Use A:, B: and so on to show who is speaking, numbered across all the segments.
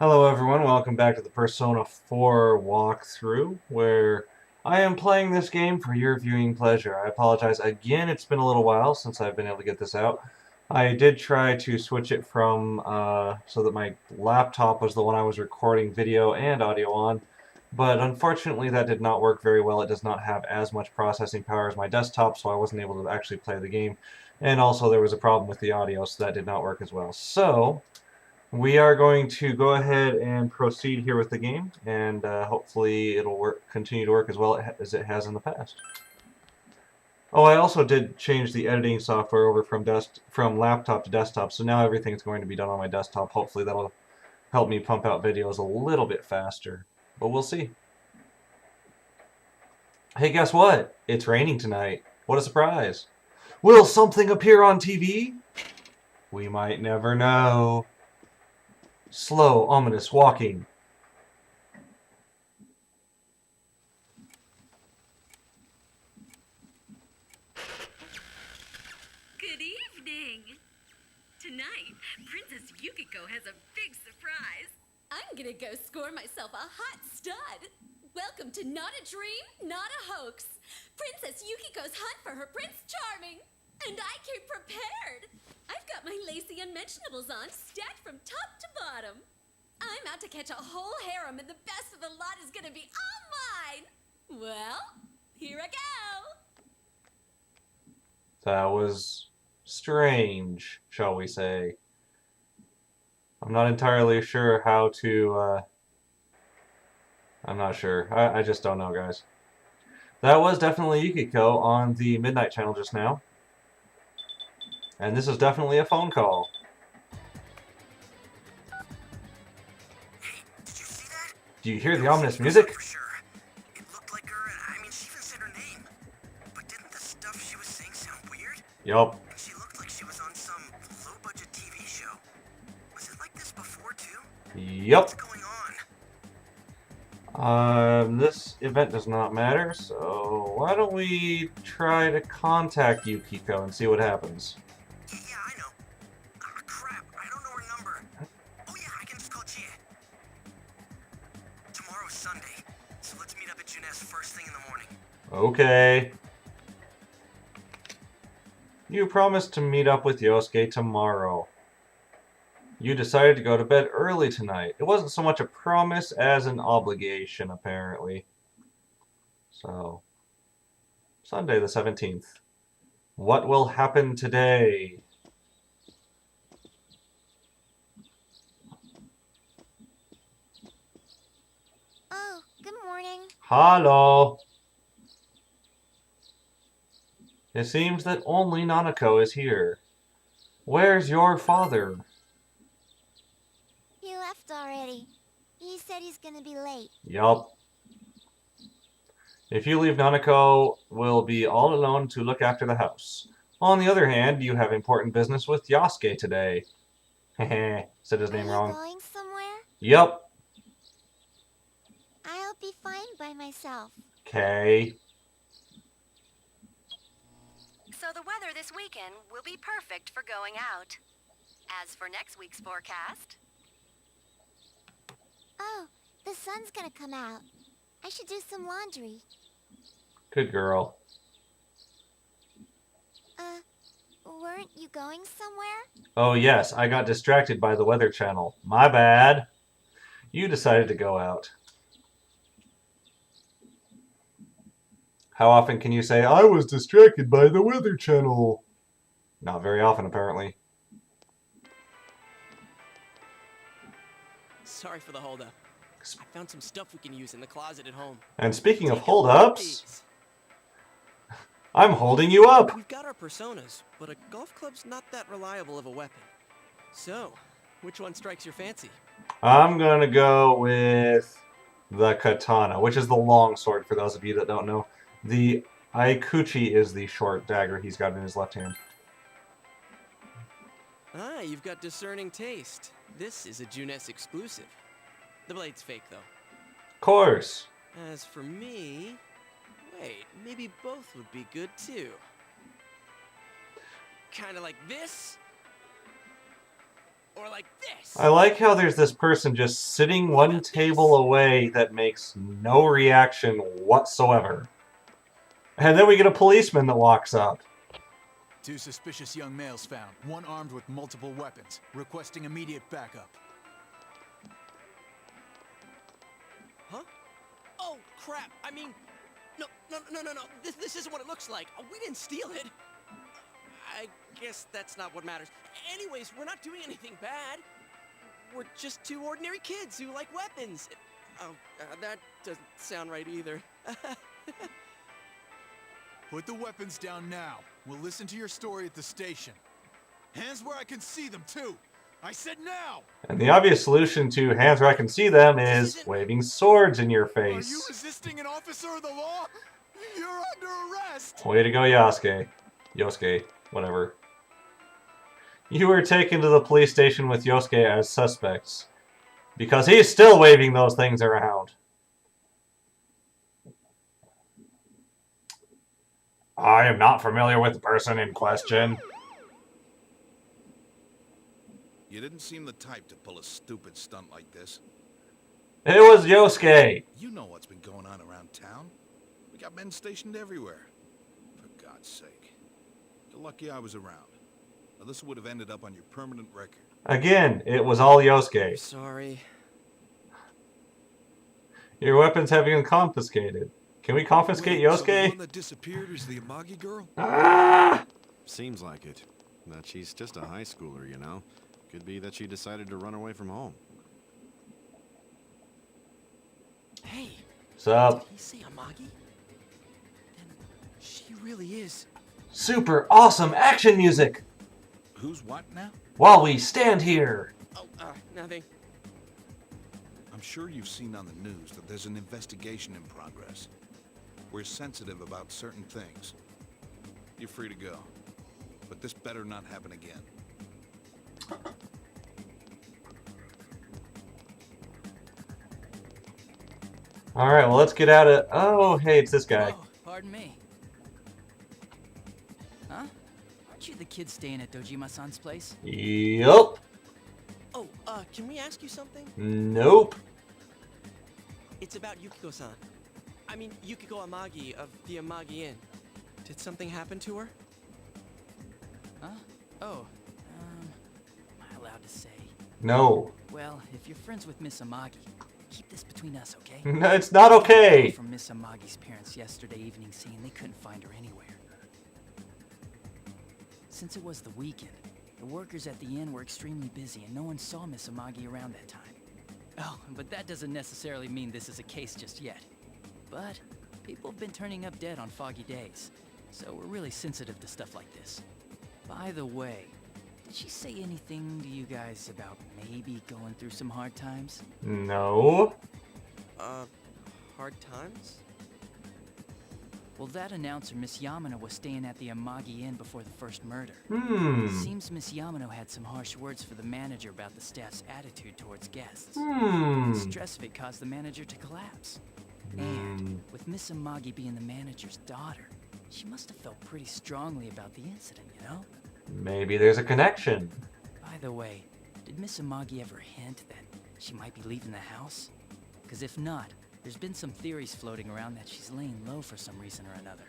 A: Hello everyone, welcome back to the Persona 4 walkthrough, where I am playing this game for your viewing pleasure. I apologize again, it's been a little while since I've been able to get this out. I did try to switch it from, so that my laptop was the one I was recording video and audio on, but unfortunately that did not work very well. It does not have as much processing power as my desktop, so I wasn't able to actually play the game. And also there was a problem with the audio, so that did not work as well. So, we are going to go ahead and proceed here with the game, and hopefully it'll continue to work as well as it has in the past. Oh, I also did change the editing software over from laptop to desktop, so now everything's going to be done on my desktop. Hopefully that'll help me pump out videos a little bit faster, but we'll see. Hey, guess what? It's raining tonight. What a surprise. Will something appear on TV? We might never know. Slow, ominous walking.
B: Good evening! Tonight, Princess Yukiko has a big surprise. I'm gonna go score myself a hot stud. Welcome to Not a Dream, Not a Hoax. Princess Yukiko's hunt for her Prince Charming. And I came prepared. I've got my lacy unmentionables on, stacked from top to bottom. I'm out to catch a whole harem, and the best of the lot is gonna be all mine. Well, here I go.
A: That was strange, shall we say. I'm not entirely sure how to, I'm not sure. I just don't know, guys. That was definitely Yukiko on the Midnight channel just now. And this is definitely a phone call.
C: Hey, did you see that?
A: Do you hear the ominous music?
C: For sure. It looked like her, I mean, she even said her name. But didn't the stuff she was saying sound weird?
A: Yup.
C: And she looked like she was on some low-budget TV show. Was it like this before, too?
A: Yup.
C: What's going on?
A: This event does not matter, so why don't we try to contact Yukiko and see what happens.
C: Yeah, I know. Crap, I don't know her number. Oh yeah, I can just call Chie. Tomorrow's Sunday, so let's meet up at Juness first thing in the morning.
A: Okay. You promised to meet up with Yosuke tomorrow. You decided to go to bed early tonight. It wasn't so much a promise as an obligation, apparently. So, Sunday the 17th. What will happen today?
D: Oh, good morning.
A: Hello. It seems that only Nanako is here. Where's your father?
D: He left already. He said he's gonna be late.
A: Yup. If you leave, Nanako will be all alone to look after the house. On the other hand, you have important business with Yasuke today. Heh, said his name
D: Are
A: wrong.
D: you going somewhere?
A: Yup.
D: I'll be fine by myself.
A: Okay.
B: So the weather this weekend will be perfect for going out. As for next week's forecast...
D: Oh, the sun's gonna come out. I should do some laundry.
A: Good girl.
D: Weren't you going somewhere?
A: Oh yes, I got distracted by the Weather Channel. My bad. You decided to go out. How often can you say, I was distracted by the Weather Channel? Not very often, apparently.
E: Sorry for the holdup. I found some stuff we can use in the closet at home.
A: And speaking of
E: Take a look at
A: holdups,
E: these.
A: I'm holding you up.
E: We've got our personas, but a golf club's not that reliable of a weapon. So, which one strikes your fancy?
A: I'm gonna go with the katana, which is the long sword for those of you that don't know. The Aikuchi is the short dagger he's got in his left hand.
E: Ah, you've got discerning taste. This is a Juness exclusive. The blade's fake, though.
A: Of course.
E: As for me... Wait, maybe both would be good, too. Kinda like this? Or like this.
A: I like how there's this person just sitting one table away that makes no reaction whatsoever. And then we get a policeman that walks up.
F: 2 suspicious young males found, one armed with multiple weapons, requesting immediate backup.
E: Huh? Oh, crap. I mean, no. This isn't what it looks like. We didn't steal it. I guess that's not what matters. Anyways, we're not doing anything bad. We're just 2 ordinary kids who like weapons. Oh, that doesn't sound right either.
F: Put the weapons down now. We'll listen to your story at the station. Hands where I can see them, too. I said now!
A: And the obvious solution to hands where I can see them is waving swords in your
F: Are you
A: face.
F: resisting an officer of the law? You're under arrest!
A: Way to go, Yosuke. Yosuke, whatever. You were taken to the police station with Yosuke as suspects. Because he's still waving those things around. I am not familiar with the person in question.
G: You didn't seem the type to pull a stupid stunt like this.
A: It was Yosuke.
G: You know what's been going on around town. We got men stationed everywhere. For God's sake. You're lucky I was around. Now this would have ended up on your permanent record.
A: Again, it was all Yosuke.
E: Sorry.
A: Your weapons have been confiscated. Can we confiscate
H: Wait, so the
A: Yosuke?
H: one that disappeared is the Amagi girl?
A: Ah!
I: Seems like it. That she's just a high schooler, you know. Could be that she decided to run away from home.
E: Hey.
A: What's up?
E: Did he say Amagi? Then she really is.
A: Super awesome action music!
G: Who's what now?
A: While we stand here.
E: Oh, nothing.
G: I'm sure you've seen on the news that there's an investigation in progress. We're sensitive about certain things. You're free to go. But this better not happen again.
A: Alright, well, let's get out of... Oh, hey, it's this guy.
J: Oh, pardon me. Huh? Aren't you the kid staying at Dojima-san's place?
A: Yup.
E: Oh, can we ask you something?
A: Nope.
E: It's about Yukiko-san. I mean, Yukiko Amagi of the Amagi Inn. Did something happen to her?
J: Huh? Oh, am I allowed to say?
A: No.
J: Well, if you're friends with Miss Amagi, keep this between us, okay?
A: It's not okay.
J: From Miss Amagi's parents yesterday evening saying they couldn't find her anywhere. Since it was the weekend, the workers at the inn were extremely busy and no one saw Miss Amagi around that time. Oh, but that doesn't necessarily mean this is a case just yet. But people have been turning up dead on foggy days, so we're really sensitive to stuff like this. By the way, did she say anything to you guys about maybe going through some hard times?
A: No.
E: Hard times?
J: Well, that announcer, Miss Yamano, was staying at the Amagi Inn before the first murder. Seems Miss Yamano had some harsh words for the manager about the staff's attitude towards guests. The stress of it caused the manager to collapse. And with Miss Amagi being the manager's daughter, she must have felt pretty strongly about the incident, you know?
A: Maybe there's a connection.
J: By the way, did Miss Amagi ever hint that she might be leaving the house? Because if not, there's been some theories floating around that she's laying low for some reason or another.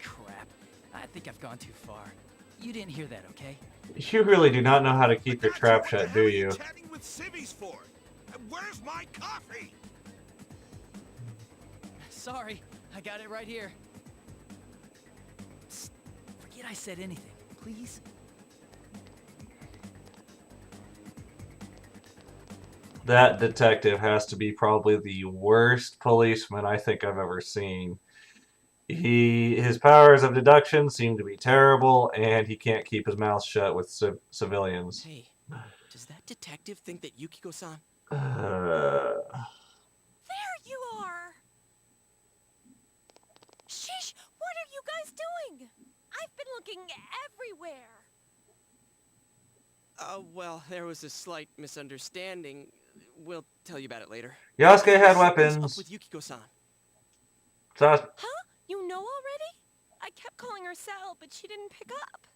J: Crap. I think I've gone too far. You didn't hear that, okay?
A: You really do not know how to keep your trap shut, do you?
G: What the hell are you chatting with civvies for? And where's my coffee?
J: Sorry, I got it right here. Psst, forget I said anything, please.
A: That detective has to be probably the worst policeman I think I've ever seen. His powers of deduction seem to be terrible, and he can't keep his mouth shut with civilians.
E: Hey, does that detective think that Yukiko-san...
D: There you are! Sheesh! What are you guys doing? I've been looking everywhere.
E: Well, there was a slight misunderstanding. We'll tell you about it later.
A: Yasuke had
E: Something's
A: weapons.
E: up with Yukiko-san.
A: So,
D: Huh? You know already? I kept calling her Sal, but she didn't pick up.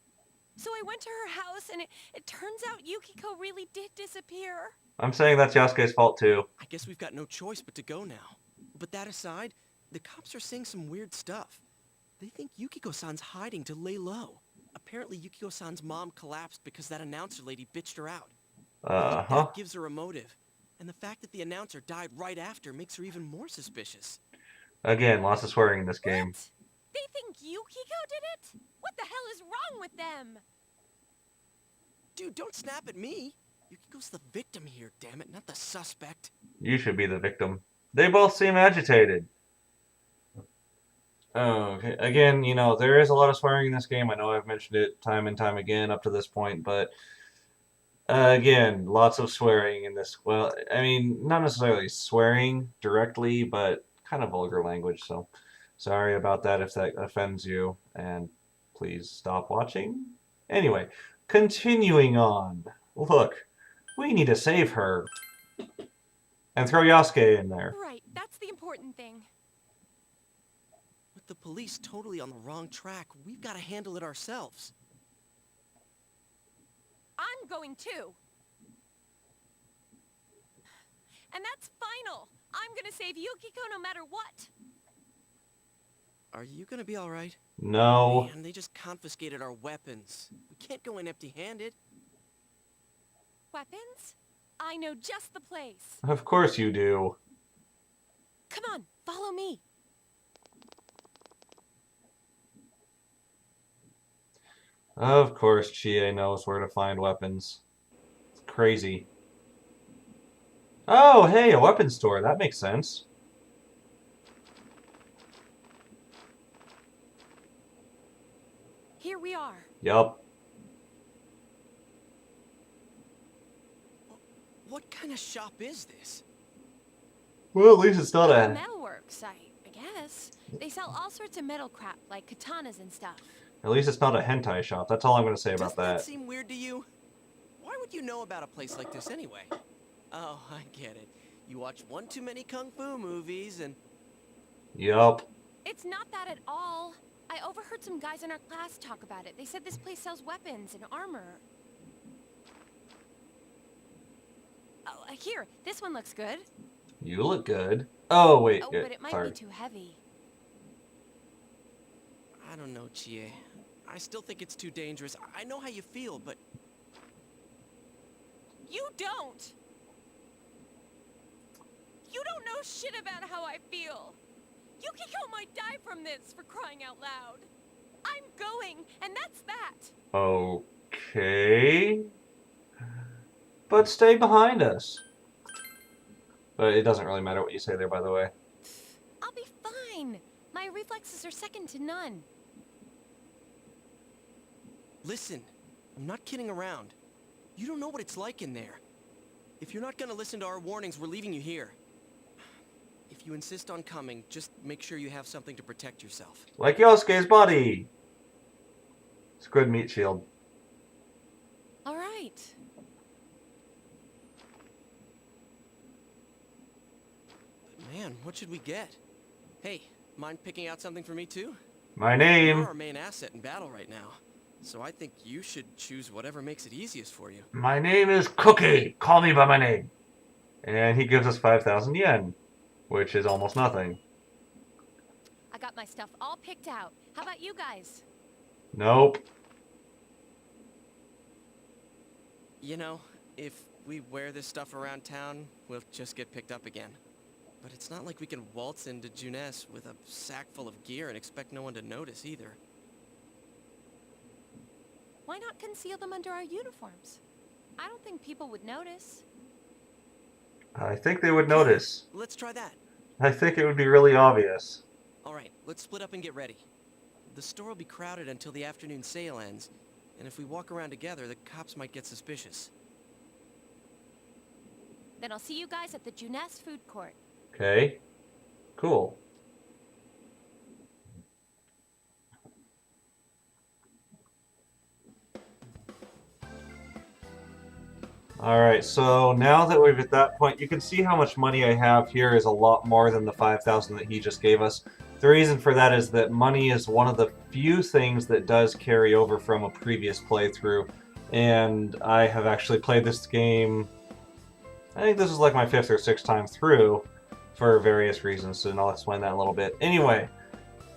D: So I went to her house, and it turns out Yukiko really did disappear.
A: I'm saying that's Yasuke's fault too.
E: I guess we've got no choice but to go now. But that aside, the cops are saying some weird stuff. They think Yukiko-san's hiding to lay low. Apparently Yukiko-san's mom collapsed because that announcer lady bitched her out. I think that gives her a motive. And the fact that the announcer died right after makes her even more suspicious.
A: Again, lots of swearing in this game.
D: What? They think Yukiko did it? What the hell is wrong with them?
E: Dude, don't snap at me. Yukiko's the victim here, damn it, not the suspect.
A: You should be the victim. They both seem agitated. Okay, again, you know, there is a lot of swearing in this game. I know I've mentioned it time and time again up to this point, but again, lots of swearing in this. Well, I mean, not necessarily swearing directly, but kind of vulgar language, so sorry about that if that offends you, and please stop watching. Anyway, continuing on. Look, we need to save her. And throw Yasuke in there.
D: Right, that's the important thing.
E: With the police totally on the wrong track, we've got to handle it ourselves.
D: I'm going too. And that's final. I'm gonna save Yukiko no matter what.
E: Are you gonna be alright?
A: No.
E: Man, they just confiscated our weapons. We can't go in empty-handed.
D: Weapons? I know just the place.
A: Of course you do.
D: Come on, follow me.
A: Of course Chie knows where to find weapons. It's crazy. Oh, hey, a weapons store. That makes sense.
D: Here we are.
A: Yup.
E: What kind of shop is this?
A: Well, at least it's not a...
D: Metalworks, I guess. They sell all sorts of metal crap, like katanas and stuff.
A: At least it's not a hentai shop. That's all I'm going to say about
E: Doesn't that
A: that.
E: seem weird to you? Why would you know about a place like this anyway? Oh, I get it. You watch one too many kung fu movies and...
A: Yup.
D: It's not that at all. I overheard some guys in our class talk about it. They said this place sells weapons and armor. Oh, here, this one looks good.
A: You look good. Oh, wait.
D: Oh, but it might
A: sorry.
D: be too heavy.
E: I don't know, Chie. I still think it's too dangerous. I know how you feel, but...
D: You don't! You don't know shit about how I feel! Yukiko might die from this, for crying out loud! I'm going, and that's that!
A: Okay. But stay behind us. But it doesn't really matter what you say there, by the way.
D: I'll be fine! My reflexes are second to none.
E: Listen, I'm not kidding around. You don't know what it's like in there. If you're not gonna listen to our warnings, we're leaving you here. If you insist on coming, just make sure you have something to protect yourself.
A: Like Yosuke's body! Squid meat shield.
D: Alright.
E: But man, what should we get? Hey, mind picking out something for me too?
A: My name.
E: You're our main asset in battle right now. So I think you should choose whatever makes it easiest for you.
A: My name is Cookie. Call me by my name. And he gives us 5,000 yen, which is almost nothing.
D: I got my stuff all picked out. How about you guys?
A: Nope.
E: You know, if we wear this stuff around town, we'll just get picked up again. But it's not like we can waltz into Junes with a sack full of gear and expect no one to notice either.
D: Why not conceal them under our uniforms? I don't think people would notice.
A: I think they would notice.
E: Let's try that.
A: I think it would be really obvious.
E: Alright, let's split up and get ready. The store will be crowded until the afternoon sale ends, and if we walk around together, the cops might get suspicious.
D: Then I'll see you guys at the Junes food court.
A: Okay. Cool. Alright, so now that we're at that point, you can see how much money I have here is a lot more than the 5,000 that he just gave us. The reason for that is that money is one of the few things that does carry over from a previous playthrough, and I have actually played this game, I think this is like my 5th or 6th time through, for various reasons, and I'll explain that in a little bit. Anyway,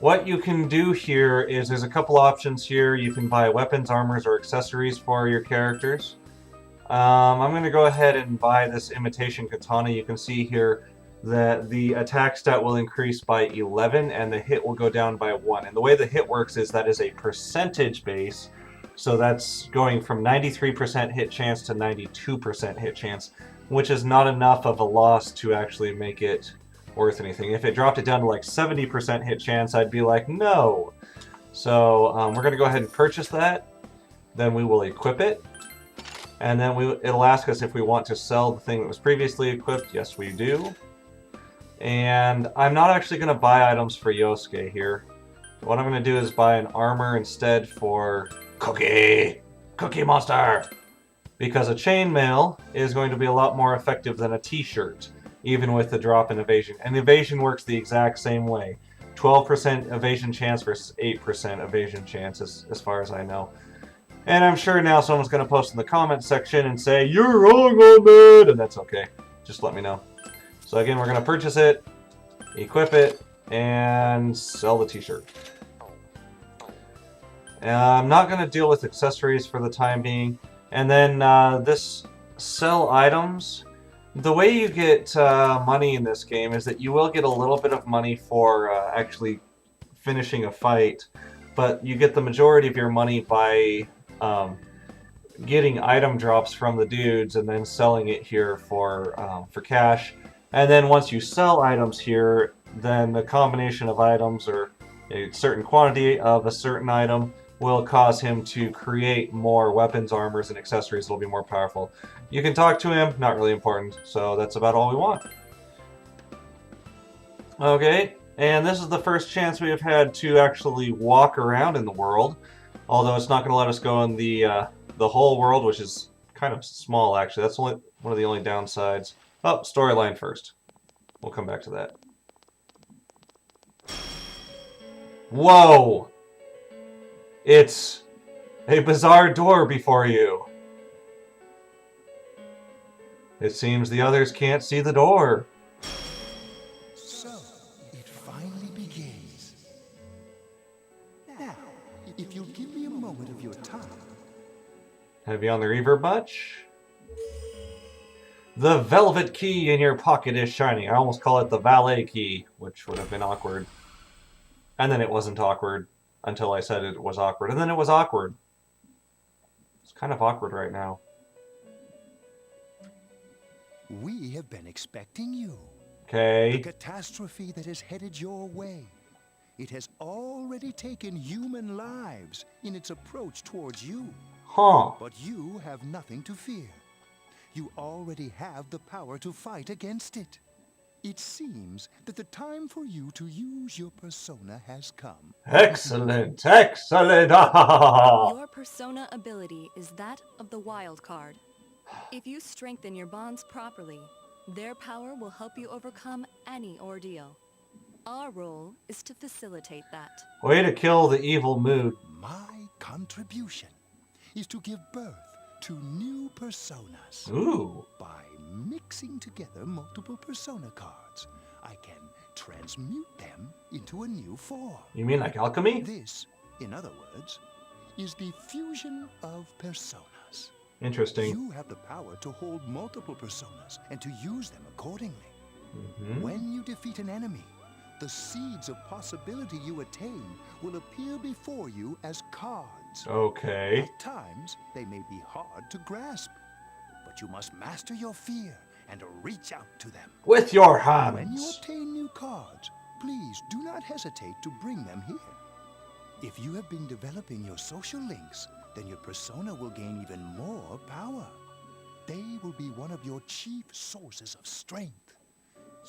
A: what you can do here is there's a couple options here. You can buy weapons, armors, or accessories for your characters. I'm going to go ahead and buy this imitation katana. You can see here that the attack stat will increase by 11 and the hit will go down by 1. And the way the hit works is that is a percentage base, so that's going from 93% hit chance to 92% hit chance, which is not enough of a loss to actually make it worth anything. If it dropped it down to like 70% hit chance, I'd be like, no. So we're going to go ahead and purchase that. Then we will equip it. And then it'll ask us if we want to sell the thing that was previously equipped. Yes, we do. And I'm not actually going to buy items for Yosuke here. What I'm going to do is buy an armor instead for Cookie Monster. Because a chainmail is going to be a lot more effective than a t-shirt, even with the drop in evasion. And evasion works the exact same way. 12% evasion chance versus 8% evasion chance, as far as I know. And I'm sure now someone's going to post in the comments section and say, "You're wrong on that!" And that's okay. Just let me know. So again, we're going to purchase it, equip it, and sell the t-shirt. I'm not going to deal with accessories for the time being. And then this sell items. The way you get money in this game is that you will get a little bit of money for actually finishing a fight, but you get the majority of your money by getting item drops from the dudes and then selling it here for cash. And then once you sell items here, then the combination of items or a certain quantity of a certain item will cause him to create more weapons, armors, and accessories that'll be more powerful. You can talk to him, not really important, so that's about all we want. Okay, and this is the first chance we have had to actually walk around in the world, although it's not going to let us go in the whole world, which is kind of small, actually. That's one of the only downsides. Oh, storyline first. We'll come back to that. Whoa! It's a bizarre door before you. It seems the others can't see the door.
K: So, it finally begins. Now, if you'll give me a moment of your time.
A: Have you on the reverb much? The velvet key in your pocket is shining. I almost call it the valet key, which would have been awkward. And then it wasn't awkward until I said it was awkward. And then it was awkward. It's kind of awkward right now.
K: We have been expecting you.
A: Okay.
K: The catastrophe that is headed your way. It has already taken human lives in its approach towards you.
A: Huh.
K: But you have nothing to fear. You already have the power to fight against it. It seems that the time for you to use your persona has come.
A: Excellent! Excellent!
L: Your persona ability is that of the wild card. If you strengthen your bonds properly, their power will help you overcome any ordeal. Our role is to facilitate that.
A: Way to kill the evil mood.
K: My contribution is to give birth to new personas.
A: Ooh.
K: By mixing together multiple persona cards, I can transmute them into a new form.
A: You mean like alchemy?
K: This, in other words, is the fusion of personas.
A: Interesting.
K: You have the power to hold multiple personas and to use them accordingly. When you defeat an enemy, the seeds of possibility you attain will appear before you as cards.
A: Okay.
K: At times, they may be hard to grasp, but you must master your fear and reach out to them.
A: With your hands.
K: When you obtain new cards, please do not hesitate to bring them here. If you have been developing your social links, then your persona will gain even more power. They will be one of your chief sources of strength.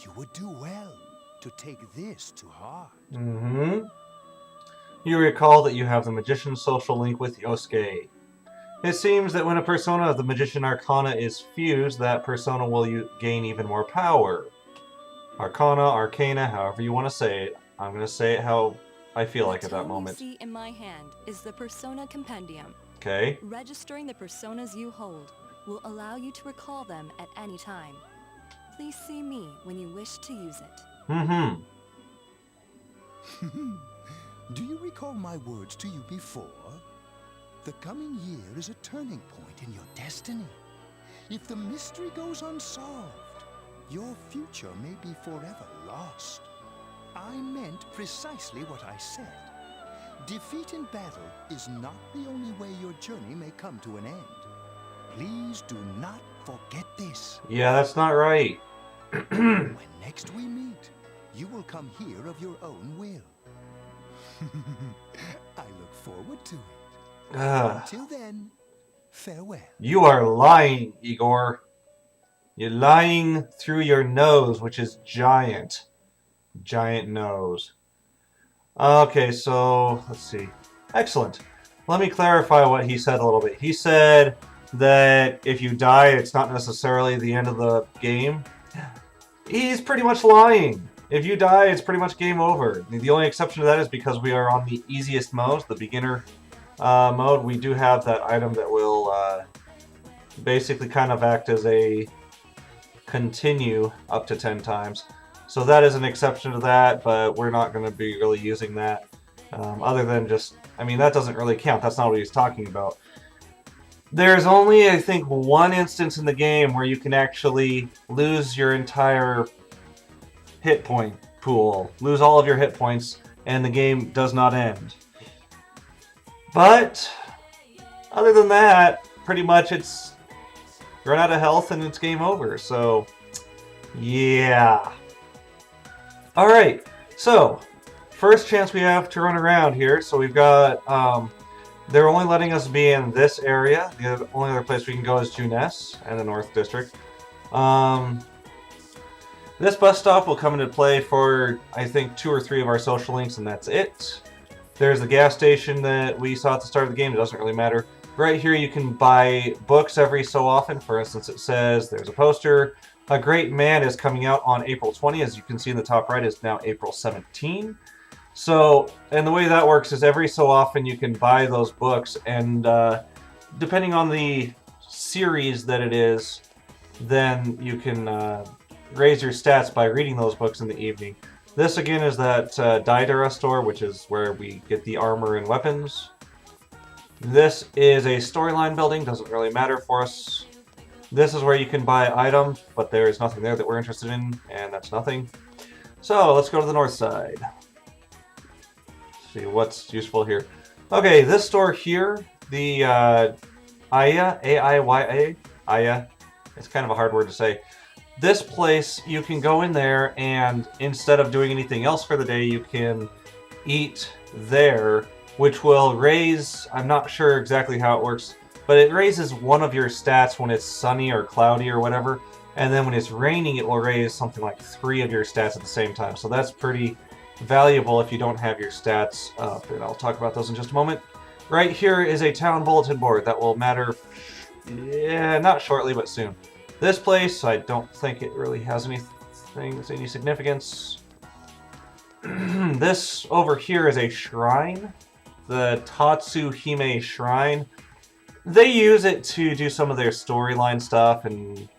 K: You would do well to take this to heart.
A: You recall that you have the Magician's social link with Yosuke. It seems that when a persona of the Magician Arcana is fused, that persona will gain even more power. Arcana, Arcana, however you want to say it. I'm gonna say it how I feel
L: The
A: like at that
L: tome
A: moment.
L: you see in my hand is the Persona Compendium.
A: Okay.
L: Registering the personas you hold will allow you to recall them at any time. Please see me when you wish to use it.
A: Mm-hmm.
K: Do you recall my words to you before? The coming year is a turning point in your destiny. If the mystery goes unsolved, your future may be forever lost. I meant precisely what I said. Defeat in battle is not the only way your journey may come to an end. Please do not forget this.
A: Yeah, that's not right.
K: When next we meet, you will come here of your own will. I look forward to it. Until then, farewell.
A: You are lying, Igor. You're lying through your nose, which is giant. Giant nose. Okay, so let's see. Excellent. Let me clarify what he said a little bit. He said that if you die, it's not necessarily the end of the game. He's pretty much lying. If you die, it's pretty much game over. The only exception to that is because we are on the easiest mode, the beginner mode. We do have that item that will basically kind of act as a continue up to 10 times. So that is an exception to that, but we're not going to be really using that. Other than just, I mean, that doesn't really count. That's not what he's talking about. There's only, I think, one instance in the game where you can actually lose your entire hit point pool. Lose all of your hit points, and the game does not end. But, other than that, pretty much it's run out of health and it's game over. So, yeah. Alright, so, first chance we have to run around here. So we've got, they're only letting us be in this area. The only other place we can go is Junes and the North District. This bus stop will come into play for, I think, 2 or 3 of our social links, and that's it. There's the gas station that we saw at the start of the game. It doesn't really matter. Right here you can buy books every so often. For instance, it says there's a poster. A Great Man is coming out on April 20. As you can see in the top right, is now April 17. So, and the way that works is every so often you can buy those books, and depending on the series that it is, then you can raise your stats by reading those books in the evening. This again is that Deidara store, which is where we get the armor and weapons. This is a storyline building, doesn't really matter for us. This is where you can buy items, but there is nothing there that we're interested in, and that's nothing. So let's go to the north side. See what's useful here. Okay, this store here, the Aya, A-I-Y-A, Aya, it's kind of a hard word to say. This place, you can go in there and instead of doing anything else for the day, you can eat there, which will raise, I'm not sure exactly how it works, but it raises one of your stats when it's sunny or cloudy or whatever, and then when it's raining, it will raise something like 3 of your stats at the same time. So that's pretty valuable if you don't have your stats up, and I'll talk about those in just a moment. Right here is a town bulletin board that will matter, yeah, not shortly, but soon. This place, I don't think it really has any significance. This over here is a shrine, the Tatsuhime Shrine. They use it to do some of their storyline stuff and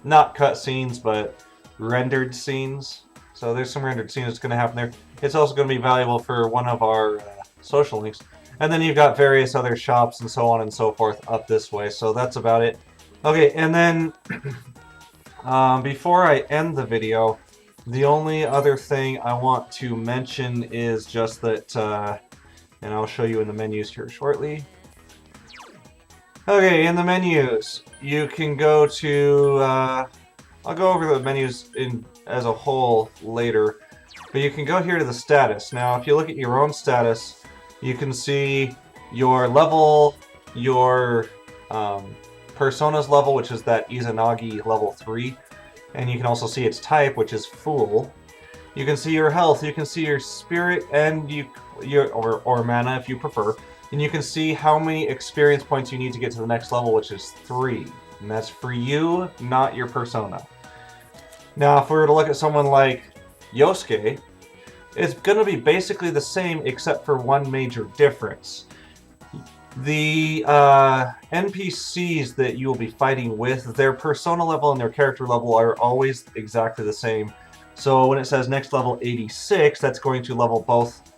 A: not cutscenes, but rendered scenes. So there's some rendered scenes that's going to happen there. It's also going to be valuable for one of our social links. And then you've got various other shops and so on and so forth up this way. So that's about it. Okay, and then before I end the video, the only other thing I want to mention is just that, and I'll show you in the menus here shortly. Okay, in the menus, you can go to, I'll go over the menus as a whole later, but you can go here to the status. Now, if you look at your own status, you can see your level, your Persona's level, which is that Izanagi level 3, and you can also see its type, which is Fool. You can see your health, you can see your spirit, and or mana if you prefer, and you can see how many experience points you need to get to the next level, which is 3, and that's for you, not your Persona. Now, if we were to look at someone like Yosuke, it's going to be basically the same except for one major difference. The NPCs that you will be fighting with, their persona level and their character level are always exactly the same. So when it says next level 86, that's going to level both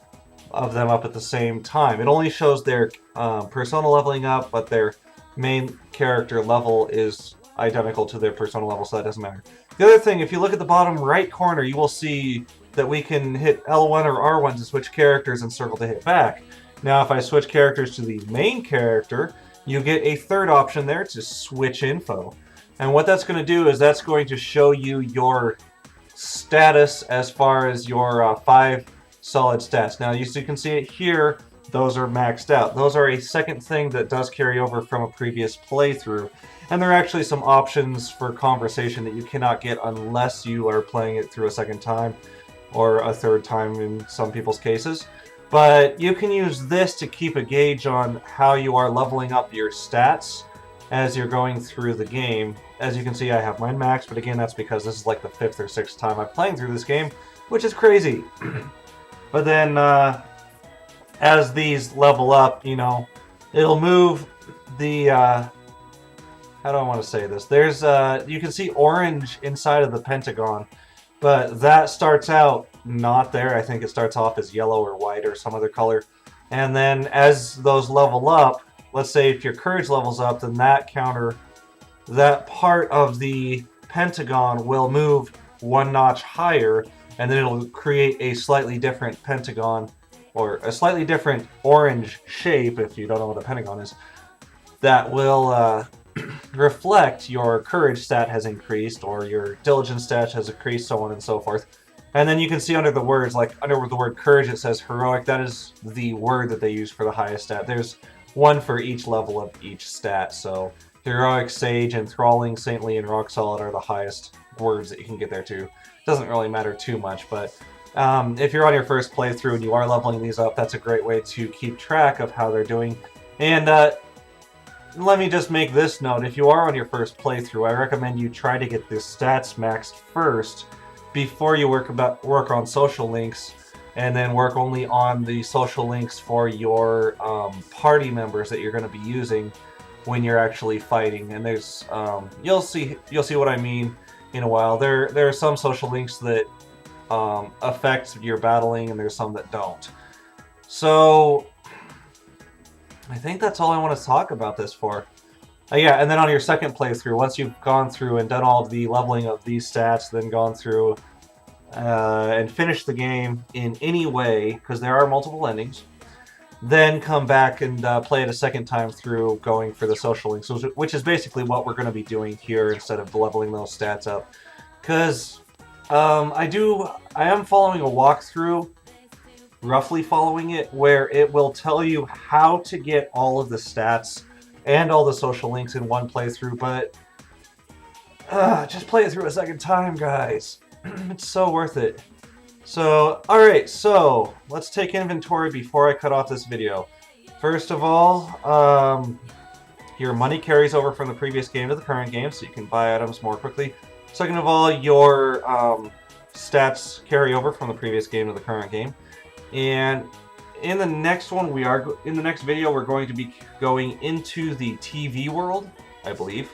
A: of them up at the same time. It only shows their persona leveling up, but their main character level is identical to their persona level, so that doesn't matter. The other thing, if you look at the bottom right corner, you will see that we can hit L1 or R1 to switch characters and circle to hit back. Now, if I switch characters to the main character, you get a third option there to switch info. And what that's going to do is that's going to show you your status as far as your 5 solid stats. Now, you can see it here, those are maxed out. Those are a second thing that does carry over from a previous playthrough. And there are actually some options for conversation that you cannot get unless you are playing it through a second time, or a third time in some people's cases. But you can use this to keep a gauge on how you are leveling up your stats as you're going through the game. As you can see, I have mine maxed, but again, that's because this is like the 5th or 6th time I'm playing through this game, which is crazy. But then, as these level up, you know, it'll move the, how do I want to say this? There's, you can see orange inside of the pentagon, but that starts out not there. I think it starts off as yellow or white or some other color. And then as those level up, let's say if your courage levels up, then that part of the pentagon will move one notch higher, and then it'll create a slightly different pentagon, or a slightly different orange shape, if you don't know what a pentagon is, that will reflect your courage stat has increased, or your diligence stat has increased, so on and so forth. And then you can see under the words, like under the word courage, it says heroic. That is the word that they use for the highest stat. There's one for each level of each stat. So heroic, sage, enthralling, saintly, and rock solid are the highest words that you can get there too. Doesn't really matter too much, but if you're on your first playthrough and you are leveling these up, that's a great way to keep track of how they're doing. And let me just make this note. If you are on your first playthrough, I recommend you try to get the stats maxed first before you work on social links, and then work only on the social links for your party members that you're going to be using when you're actually fighting. And there's you'll see what I mean in a while. There are some social links that affect your battling, and there's some that don't. So I think that's all I want to talk about this for. Yeah, and then on your second playthrough, once you've gone through and done all of the leveling of these stats, then gone through and finished the game in any way, because there are multiple endings, then come back and play it a second time through, going for the social links, which is basically what we're going to be doing here instead of leveling those stats up. Because I am following a walkthrough, roughly following it, where it will tell you how to get all of the stats and all the social links in one playthrough, but just play it through a second time, guys. It's so worth it. So, alright, so let's take inventory before I cut off this video. First of all, your money carries over from the previous game to the current game, so you can buy items more quickly. Second of all, your stats carry over from the previous game to the current game. And in the next one, in the next video, we're going to be going into the TV world, I believe.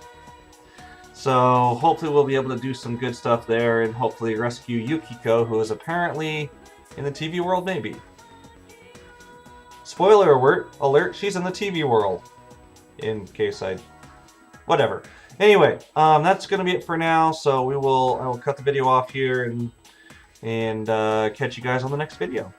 A: So hopefully we'll be able to do some good stuff there, and hopefully rescue Yukiko, who is apparently in the TV world, maybe. Spoiler alert, she's in the TV world. In case whatever. Anyway, that's going to be it for now, so I will cut the video off here and catch you guys on the next video.